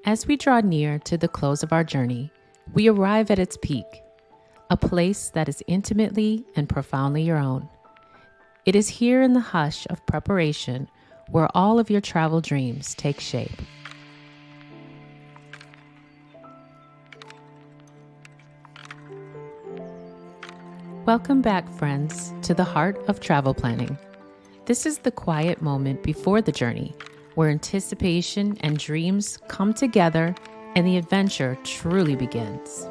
As we draw near to the close of our journey, we arrive at its peak, a place that is intimately and profoundly your own. It is here in the hush of preparation where all of your travel dreams take shape. Welcome back, friends, to the heart of travel planning. This is the quiet moment before the journey, where anticipation and dreams come together and the adventure truly begins.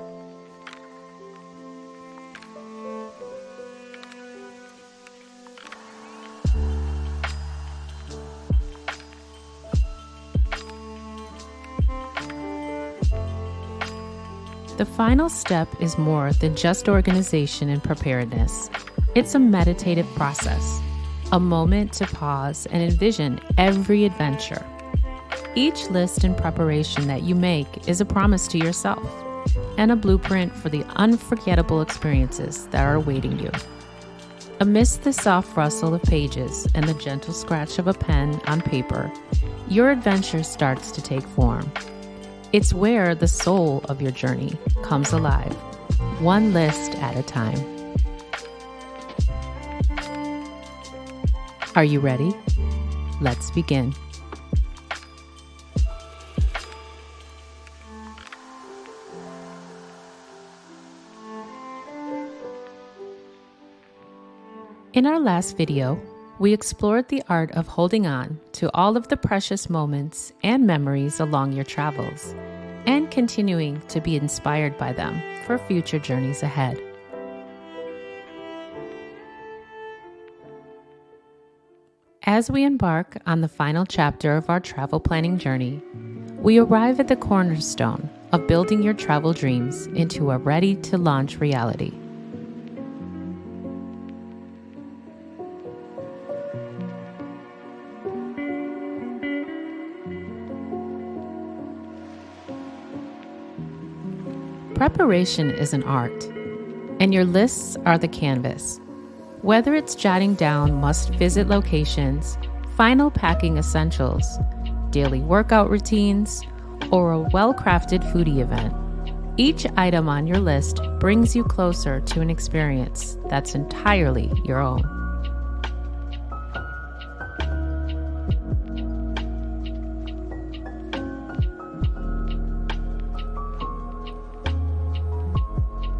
The final step is more than just organization and preparedness. It's a meditative process, a moment to pause and envision every adventure. Each list and preparation that you make is a promise to yourself and a blueprint for the unforgettable experiences that are awaiting you. Amidst the soft rustle of pages and the gentle scratch of a pen on paper, your adventure starts to take form. It's where the soul of your journey comes alive, one list at a time. Are you ready? Let's begin. In our last video, we explored the art of holding on to all of the precious moments and memories along your travels and continuing to be inspired by them for future journeys ahead. As we embark on the final chapter of our travel planning journey, we arrive at the cornerstone of building your travel dreams into a ready-to-launch reality. Preparation is an art, and your lists are the canvas. Whether it's jotting down must-visit locations, final packing essentials, daily workout routines, or a well-crafted foodie event, each item on your list brings you closer to an experience that's entirely your own.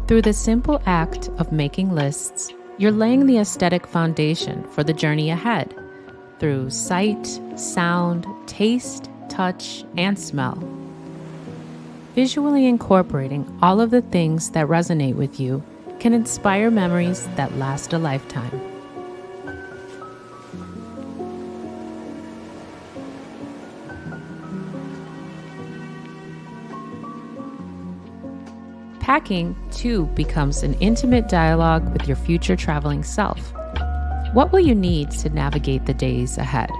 Through the simple act of making lists, you're laying the aesthetic foundation for the journey ahead through sight, sound, taste, touch, and smell. Visually incorporating all of the things that resonate with you can inspire memories that last a lifetime. Packing, too, becomes an intimate dialogue with your future traveling self. What will you need to navigate the days ahead?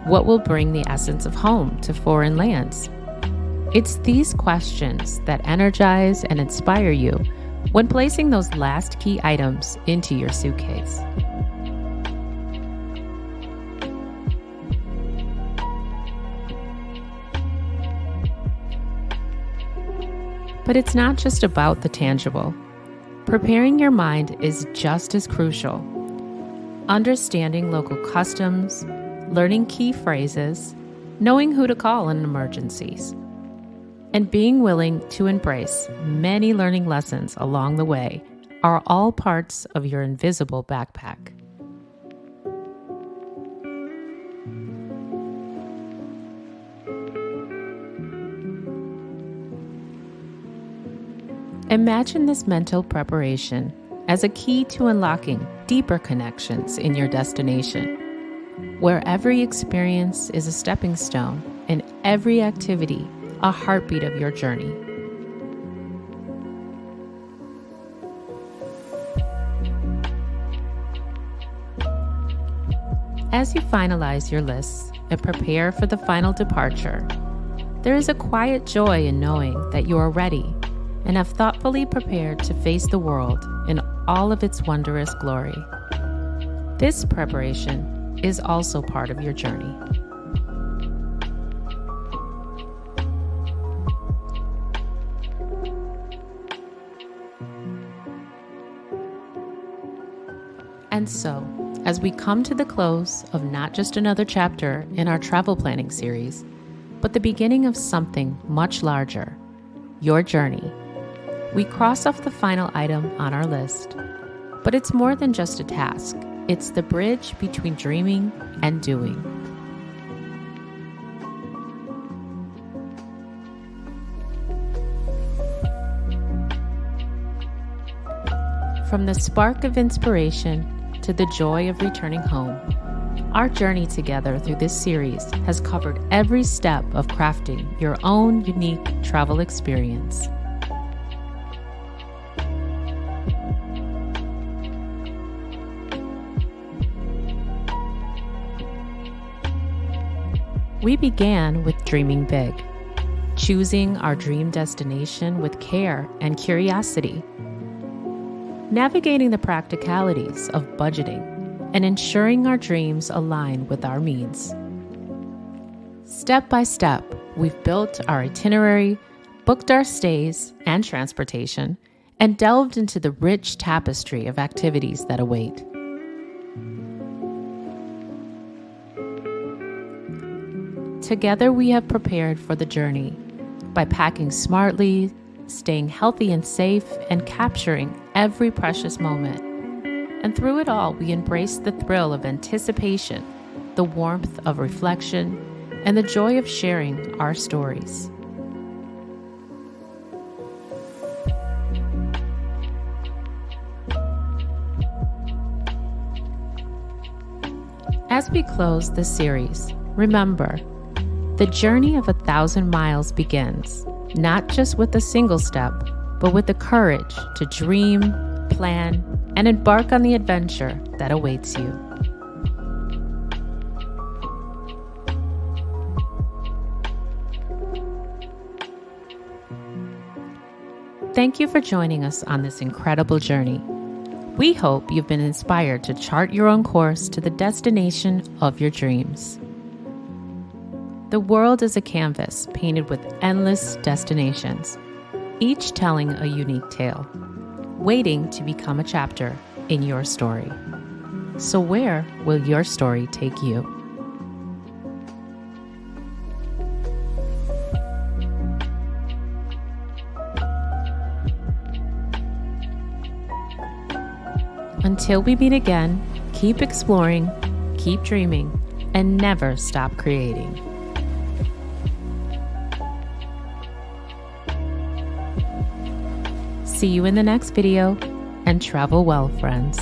What will bring the essence of home to foreign lands? It's these questions that energize and inspire you when placing those last key items into your suitcase. But it's not just about the tangible. Preparing your mind is just as crucial. Understanding local customs, learning key phrases, knowing who to call in emergencies, and being willing to embrace many learning lessons along the way are all parts of your invisible backpack. Imagine this mental preparation as a key to unlocking deeper connections in your destination, where every experience is a stepping stone and every activity a heartbeat of your journey. As you finalize your lists and prepare for the final departure, there is a quiet joy in knowing that you are ready and have thoughtfully prepared to face the world in all of its wondrous glory. This preparation is also part of your journey. And so, as we come to the close of not just another chapter in our travel planning series, but the beginning of something much larger, your journey, we cross off the final item on our list. But it's more than just a task. It's the bridge between dreaming and doing. From the spark of inspiration to the joy of returning home, our journey together through this series has covered every step of crafting your own unique travel experience. We began with dreaming big, choosing our dream destination with care and curiosity, navigating the practicalities of budgeting and ensuring our dreams align with our means. Step by step, we've built our itinerary, booked our stays and transportation, and delved into the rich tapestry of activities that await. Together, we have prepared for the journey by packing smartly, staying healthy and safe, and capturing every precious moment. And through it all, we embrace the thrill of anticipation, the warmth of reflection, and the joy of sharing our stories. As we close this series, remember, the journey of 1,000 miles begins, not just with a single step, but with the courage to dream, plan, and embark on the adventure that awaits you. Thank you for joining us on this incredible journey. We hope you've been inspired to chart your own course to the destination of your dreams. The world is a canvas painted with endless destinations, each telling a unique tale, waiting to become a chapter in your story. So where will your story take you? Until we meet again, keep exploring, keep dreaming, and never stop creating. See you in the next video, and travel well, friends.